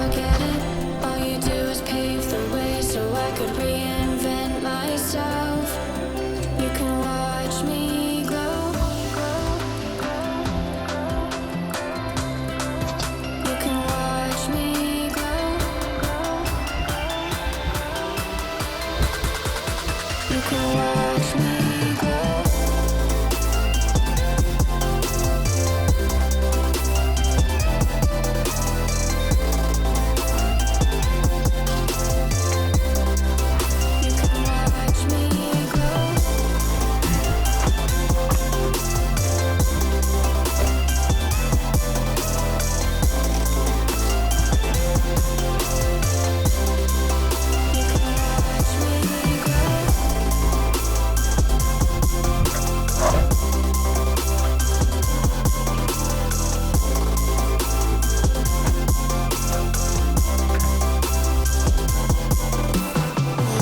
forget it. All you do is pave the way so I could reinvent myself. You can watch me grow. You can watch me grow. You can watch me grow. You can watch me grow. You can watch me grow.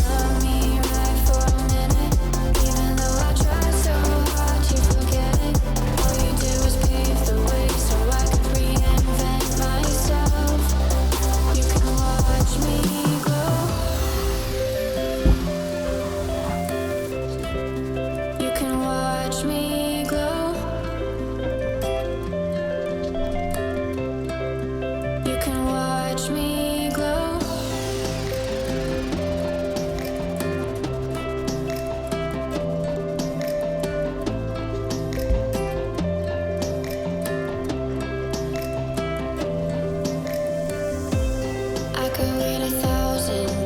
Love me right for a minute, even though I try so hard to forget it. All you do is pave the way so I could reinvent myself. You can watch me grow. You can watch me glow. You can watch me glow. I could read 1,000